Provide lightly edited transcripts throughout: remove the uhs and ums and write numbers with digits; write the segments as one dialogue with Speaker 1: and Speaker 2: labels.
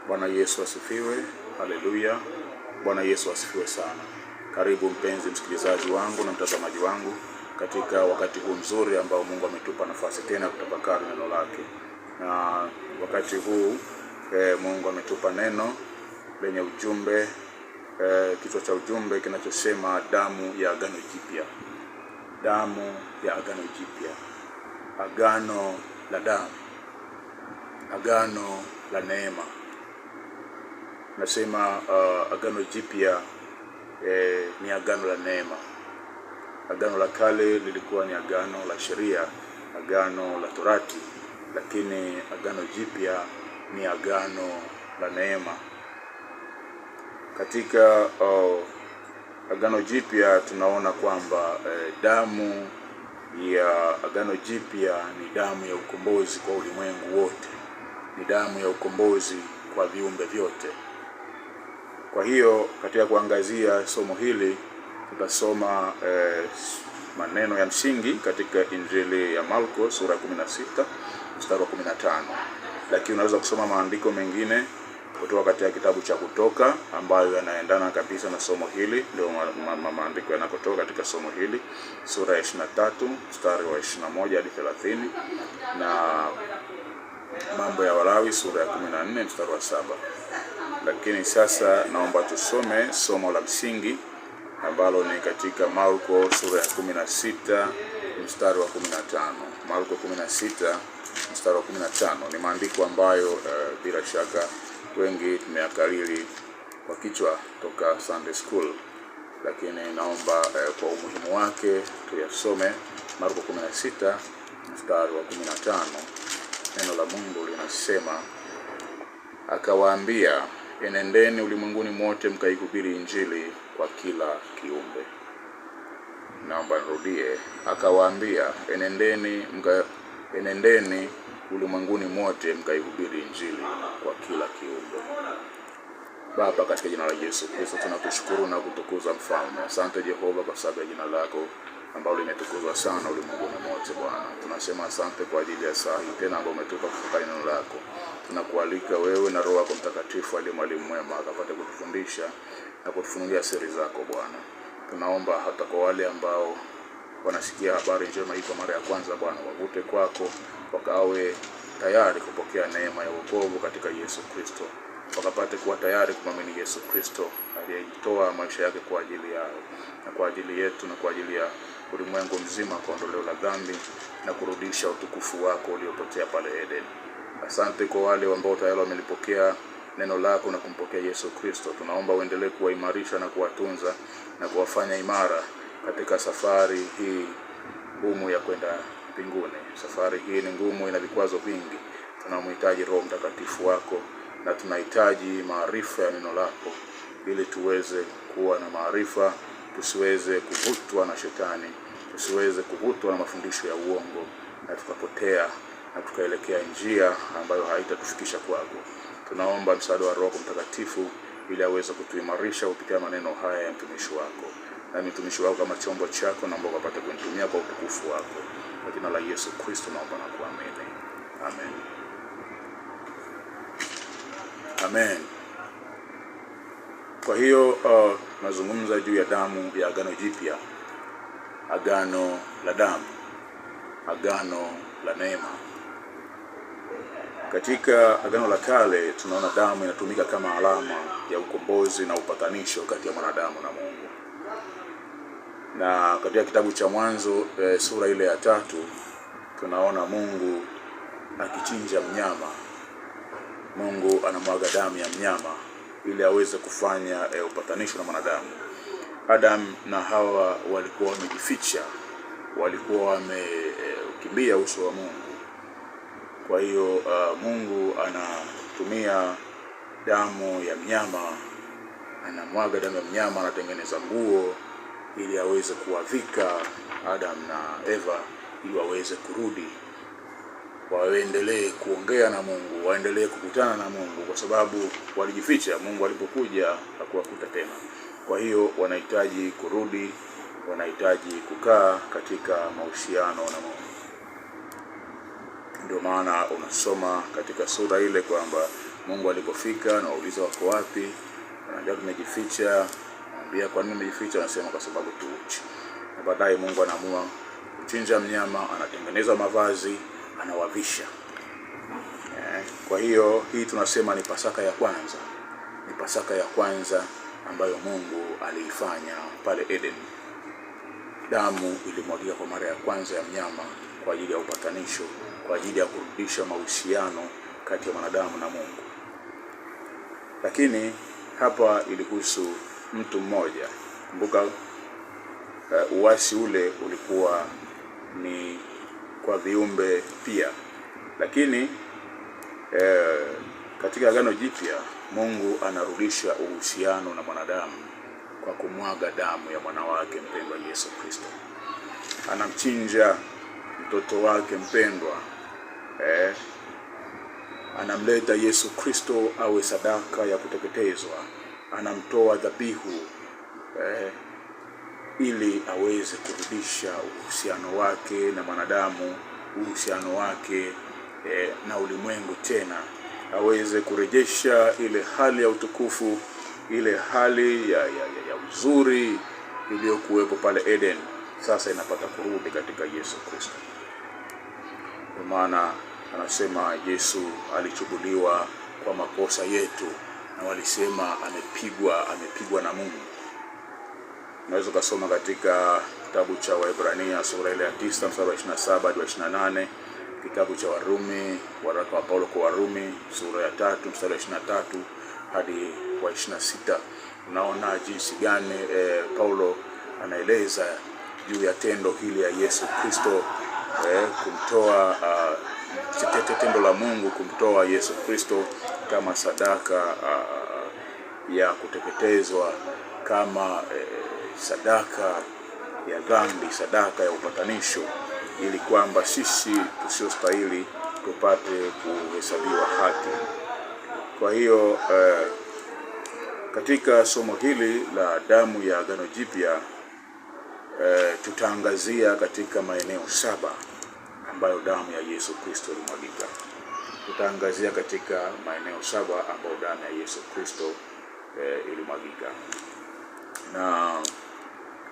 Speaker 1: Bwana Yesu asifiwe. Haleluya. Bwana Yesu asifiwe sana. Karibu mpenzi msikilizaji wangu na mtazamaji wangu katika wakati huu mzuri ambao Mungu ametupa nafasi tena kutafakari neno lake. Na wakati huu Mungu ametupa neno lenye ujumbe, kichwa cha ujumbe kinachosema damu ya agano jipya. Damu ya agano jipya. Agano la damu. Agano la neema. Nasema agano jipya ni agano la neema. Agano la kale lilikuwa ni agano la sheria, agano la torati, lakini agano jipya ni agano la neema. Katika agano jipya tunaona kwamba damu ya agano jipya ni damu ya ukombozi kwa ulimwengu wote. Ni damu ya ukombozi kwa viumbe vyote. Kwa hiyo katika kuangazia somo hili tutasoma maneno ya msingi katika Injili ya Marko sura 16 mstari wa 15. Lakini unaweza kusoma maandiko mengine kutoka katika kitabu cha Kutoka ambayo yanaendana kabisa na somo hili. Ndio maandiko yanakotoka katika somo hili, sura ya 23 mstari wa 21 hadi 30, na Mambo ya Walawi sura ya 14 mstari wa 7. Lakini sasa naomba tusome somo la msingi ambalo ni katika Marko sura ya 16 mstari wa 15. Marko 16 mstari wa 15 ni maandiko ambayo bila shaka wengi tumeyakariri kwa kichwa toka Sunday School, lakini naomba kwa umuhimu wake tuyasome. Marko 16 mstari wa 15. Neno la Mungu linasema, akawaambia, enendeni ulimwenguni mote mkaihubiri Injili kwa kila kiumbe. Naomba nirudie. Akawaambia, enendeni ulimwenguni mote mkaihubiri Injili kwa kila kiumbe. Baba, katika jina la Yesu Kristo tunakushukuru na kutukuza Mfalme. Asante Jehova kwa sababu ya jina lako ambalo limetukuzwa sana ulimwenguni mote. Bwana, tunasema asante kwa ajili ya saa hii tena ambayo umetupa kufanya neno lako. Tunakualika wewe na Roho yako Mtakatifu aliye mwalimu mwema akapate kutufundisha na kutufunulia siri zako Bwana. Tunaomba hata kwa wale ambao wanasikia habari njema hii kwa mara ya kwanza Bwana, wavute kwako, wakawe tayari kupokea neema ya wokovu katika Yesu Kristo. Wakapate kuwa tayari kumwamini Yesu Kristo aliyetoa maisha yake kwa ajili yao na kwa ajili yetu na kwa ajili ya ulimwengu mzima, kwa ondoleo la dhambi na kurudisha utukufu wako uliopotea pale Eden. Asante kwa wale ambao tayari wamelipokea neno lako na kumpokea Yesu Kristo. Tunaomba uendelee kuwaimarisha na kuwatunza na kuwafanya imara katika safari hii ngumu ya kwenda mbinguni. Safari hii ni ngumu, ina vikwazo vingi. Tunamhitaji Roho Mtakatifu wako na tunahitaji maarifa ya neno lako ili tuweze kuwa na maarifa, tusiweze kuvutwa na shetani, tusiweze kuvutwa na mafundisho ya uongo na tukapotea na tukaelekea njia ambayo haitatufikisha kwako. Tunaomba msaada wa Roho Mtakatifu ili aweze kutuimarisha kupitia maneno haya ya mtumishi wako. Na mtumishi wako kama chombo chako, naomba upate kunitumia kwa utukufu wako. Kwa jina la Yesu Kristo naomba na kuamini. Amen. Amen. Kwa hiyo nazungumza juu ya damu ya agano jipya. Agano la damu. Agano la neema. Katika agano la kale tunaona damu inatumika kama alama ya ukombozi na upatanisho kati ya mwanadamu na Mungu. Na katika kitabu cha Mwanzo sura ile ya 3 tunaona Mungu akichinja mnyama. Mungu anamwaga damu ya mnyama ili aweze kufanya upatanisho na mwanadamu. Adam na Hawa walikuwa wamejificha, walikuwa wamekimbia uso wa Mungu. Kwa hiyo Mungu anatumia damu ya mnyama, anamwaga damu ya mnyama, anatengeneza nguo ili aweze kuwavika Adam na Eva ili waweze kurudi, waendelee kuongea na Mungu, waendelee kukutana na Mungu, kwa sababu walijificha. Mungu alipokuja hakuwakuta tena. Kwa hiyo wanahitaji kurudi, wanahitaji kukaa katika mahusiano na Mungu. Ndio maana unasoma katika sura ile kwamba Mungu alipofika na wauliza wako wapi, anaambia tumejificha. Anambia kwa nini umejificha? Anasema kwa sababu tu uchi. Na baadaye Mungu anaamua kuchinja mnyama, anatengeneza mavazi, anawavisha. Kwa hiyo hii tunasema ni Pasaka ya kwanza. Ni Pasaka ya kwanza ambayo Mungu aliifanya pale Eden. Damu ilimwagika kwa mara ya kwanza ya mnyama kwa ajili ya upatanisho, kwa ajili ya kurudisha mahusiano kati ya mwanadamu na Mungu. Lakini hapa ilihusu mtu mmoja. Kumbuka uasi ule ulikuwa ni kwa viumbe pia. Lakini katika Agano Jipya Mungu anarudisha uhusiano na mwanadamu kwa kumwaga damu ya mwana wake mpendwa Yesu Kristo. Anamchinja mtoto wake mpendwa. Anamleta Yesu Kristo awe sadaka ya kuteketezwa. Anamtoa dhabihu ili aweze kurudisha uhusiano wake na mwanadamu, uhusiano wake na ulimwengu tena. Aweze kurejesha ile hali ya utukufu, ile hali ya uzuri iliyokuwepo pale Eden. Sasa inapata kurudi katika Yesu Kristo. Kwa maana anasema Yesu alichubuliwa kwa makosa yetu, na walisema amepigwa na Mungu. Unaweza kusoma katika kitabu cha Waebrania sura ile ya 9 mstari wa 27 hadi 28, kitabu cha Warumi, waraka wa Paulo kwa Warumi sura ya 3 mstari wa 23 hadi wa 26. Unaona jinsi gani Paulo anaeleza juu ya tendo hili ya Yesu Kristo, kumtoa tendo la Mungu kumtoa Yesu Kristo kama sadaka ya kuteketezwa, kama sadaka ya dhambi, sadaka ya upatanisho, ili kwamba sisi tusiostahili tupate kuhesabiwa haki. Kwa hiyo katika somo hili la damu ya Agano Jipya tutaangazia katika maeneo 7 ambayo damu ya Yesu Kristo ilimwagika. Tutaangazia katika maeneo 7 ambayo damu ya Yesu Kristo ilimwagika. Na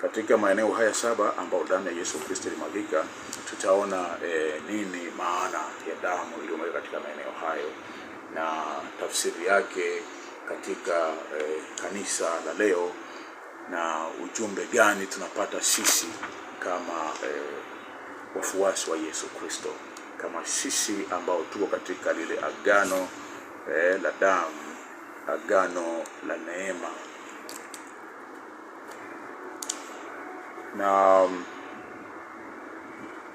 Speaker 1: katika maeneo haya 7 ambayo damu ya Yesu Kristo ilimwagika, tutaona nini maana ya damu iliyomwagika katika maeneo hayo, na tafsiri yake katika kanisa la leo, na ujumbe gani tunapata sisi kama wafuasi wa Yesu Kristo, kama sisi ambao tuko katika lile agano la damu, agano la neema. Na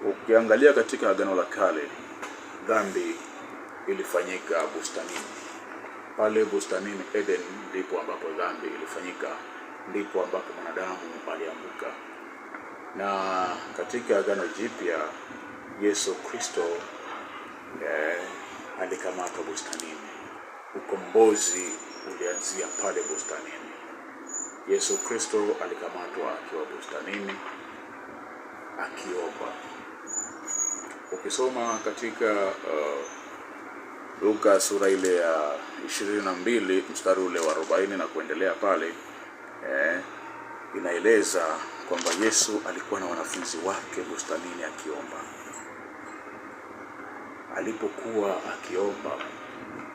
Speaker 1: ukiangalia katika Agano la Kale, dhambi ilifanyika bustanini. Pale bustanini Eden ndipo ambapo dhambi ilifanyika, ndipo ambapo mwanadamu alianguka. Na katika Agano Jipya Yesu Kristo alikamatwa bustanini. Ukombozi ulianzia pale bustanini. Yesu Kristo alikamatwa akiwa bustanini akiomba. Ukisoma katika Luka sura ile ya 22 mstari ule wa 40 na kuendelea pale, inaeleza kwamba Yesu alikuwa na wanafunzi wake bustanini akiomba. Alipokuwa akiomba,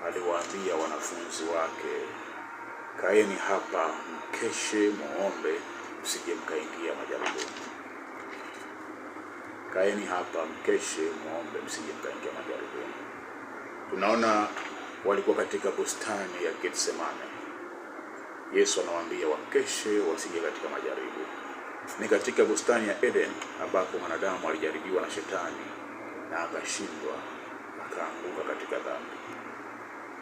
Speaker 1: aliwaambia wanafunzi wake, kaeni hapa mkeshe muombe, msije mkaingia majaribuni. Kaeni hapa mkeshe muombe, msije mkaingia majaribuni. Tunaona walikuwa katika bustani ya Getsemane. Yesu anawaambia wakeshe wasije katika majaribu. Ni katika bustani ya Eden ambapo mwanadamu alijaribiwa na shetani na akashindwa, akaanguka katika dhambi.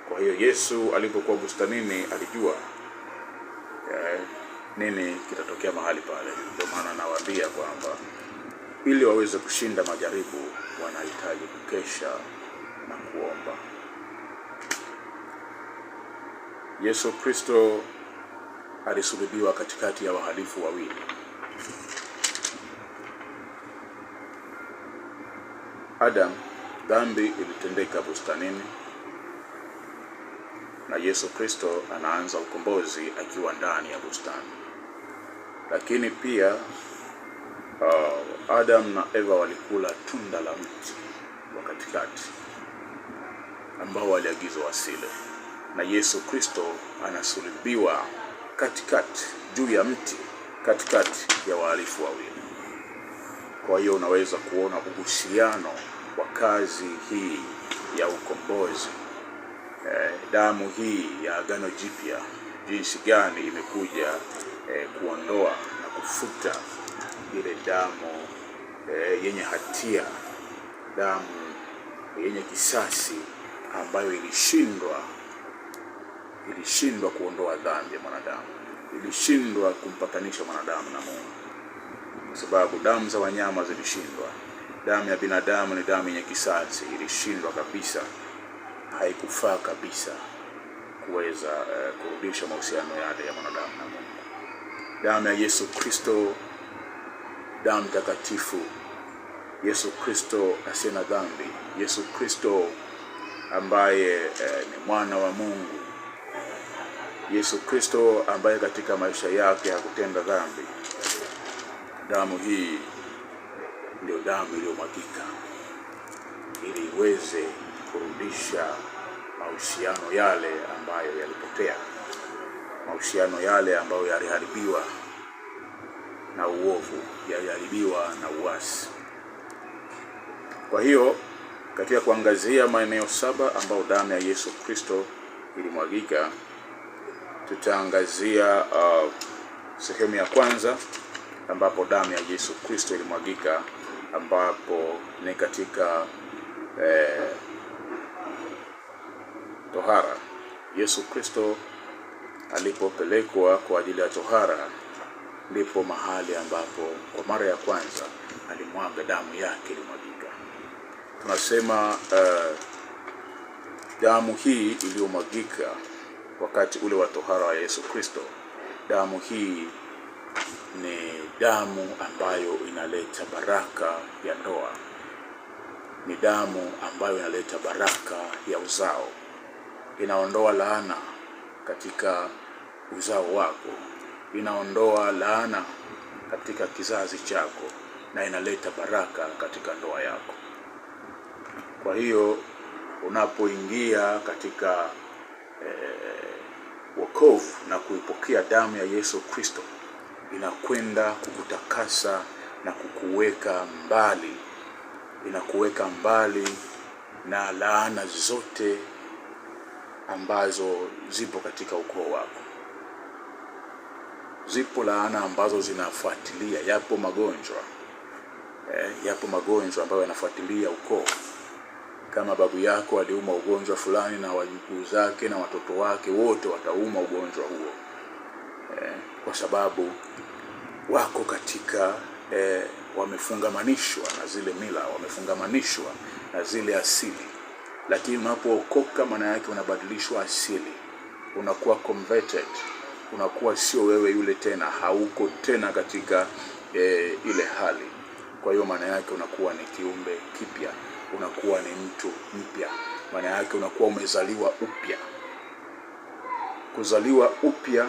Speaker 1: Kwa hiyo Yesu alipokuwa bustanini alijua nini kitatokea mahali pale. Ndio maana anawaambia kwamba ili waweze kushinda majaribu wanahitaji kukesha na kuomba. Yesu Kristo alisulubiwa katikati ya wahalifu wawili. Adam, dhambi ilitendeka bustanini. na Yesu Kristo anaanza ukombozi akiwa ndani ya bustani. Lakini pia Adam na Eva walikula tunda la mti wa katikati ambao waliagizwa wasile, na Yesu Kristo anasulubiwa katikati, juu ya mti, katikati ya wahalifu wawili. Kwa hiyo unaweza kuona uhusiano wa kazi hii ya ukombozi, damu hii ya Agano Jipya, jinsi gani imekuja kuondoa na kufuta ile damu yenye hatia, damu yenye kisasi ambayo ilishindwa kuondoa dhambi ya mwanadamu, ilishindwa kumpatanisha mwanadamu na Mungu, kwa sababu damu za wanyama zilishindwa. Damu ya binadamu ni damu yenye kisasi, ilishindwa kabisa, haikufaa kabisa kuweza kurudisha mahusiano yale ya mwanadamu na Mungu. Damu ya Yesu Kristo, damu takatifu, Yesu Kristo asiye na dhambi, Yesu Kristo ambaye ni mwana wa Mungu, Yesu Kristo ambaye katika maisha yake hakutenda dhambi. Damu hii ndio damu iliyomwagika ili iweze kurudisha mahusiano yale ambayo yalipotea, mahusiano yale ambayo yaliharibiwa na uovu, yaliharibiwa na uasi. Kwa hiyo katika kuangazia maeneo 7 ambayo damu ya Yesu Kristo ilimwagika, tutaangazia sehemu ya kwanza ambapo damu ya Yesu Kristo ilimwagika, ambapo ni katika tohara. Yesu Kristo alipopelekwa kwa ajili ya tohara, ndipo mahali ambapo kwa mara ya kwanza alimwaga damu yake ilimwagika. Tunasema damu hii iliyomwagika wakati ule wa tohara wa Yesu Kristo, damu hii ni damu ambayo inaleta baraka ya ndoa, ni damu ambayo inaleta baraka ya uzao, inaondoa laana katika uzao wako, inaondoa laana katika kizazi chako, na inaleta baraka katika ndoa yako. Kwa hiyo unapoingia katika wokovu na kuipokea damu ya Yesu Kristo, inakwenda kukutakasa na kukuweka mbali, inakuweka mbali na laana zote ambazo zipo katika ukoo wako. Zipo laana ambazo zinafuatilia, yapo magonjwa ambayo yanafuatilia ukoo. Kama babu yako aliuma ugonjwa fulani, na wajukuu zake na watoto wake wote watauma ugonjwa huo, kwa sababu wako katika wamefungamanishwa na zile mila, wamefungamanishwa na zile asili. Lakini unapookoka, maana yake unabadilishwa asili, unakuwa converted, unakuwa sio wewe yule tena, hauko tena katika ile hali. Kwa hiyo maana yake unakuwa ni kiumbe kipya, unakuwa ni mtu mpya, maana yake unakuwa umezaliwa upya. Kuzaliwa upya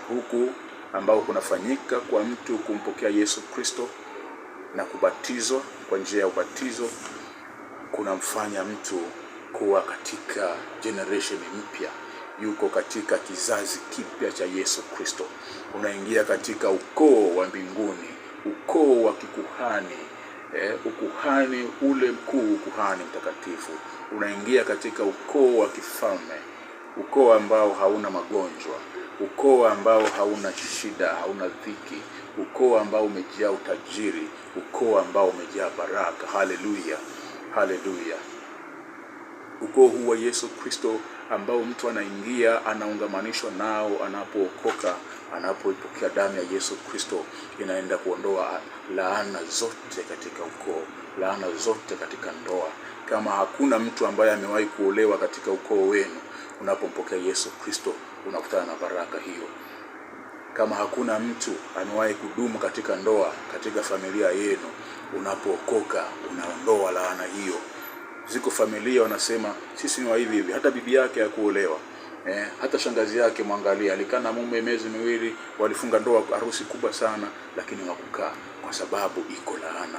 Speaker 1: huku ambao kunafanyika kwa mtu kumpokea Yesu Kristo na kubatizwa kwa njia ya ubatizo, kunamfanya mtu kuwa katika generation mpya, yuko katika kizazi kipya cha Yesu Kristo. Unaingia katika ukoo wa mbinguni, ukoo wa kikuhani, ukuhani ule mkuu, ukuhani mtakatifu. Unaingia katika ukoo wa kifalme, ukoo ambao hauna magonjwa, ukoo ambao hauna shida, hauna dhiki, ukoo ambao umejaa utajiri, ukoo ambao umejaa baraka. Haleluya, haleluya. Ukoo huu wa Yesu Kristo ambao mtu anaingia, anaungamanishwa nao anapookoka, anapoipokea damu ya Yesu Kristo, inaenda kuondoa laana zote katika ukoo, laana zote katika ndoa. Kama hakuna mtu ambaye amewahi kuolewa katika ukoo wenu, unapompokea Yesu Kristo unakutana na baraka hiyo. Kama hakuna mtu amewahi kudumu katika ndoa katika familia yenu, unapookoka unaondoa laana hiyo. Ziko familia wanasema sisi ni wa hivi hivi, hata bibi yake hakuolewa, Hata shangazi yake mwangalia, alikaa na mume miezi miwili, walifunga ndoa, harusi kubwa sana, lakini hawakukaa kwa sababu iko laana.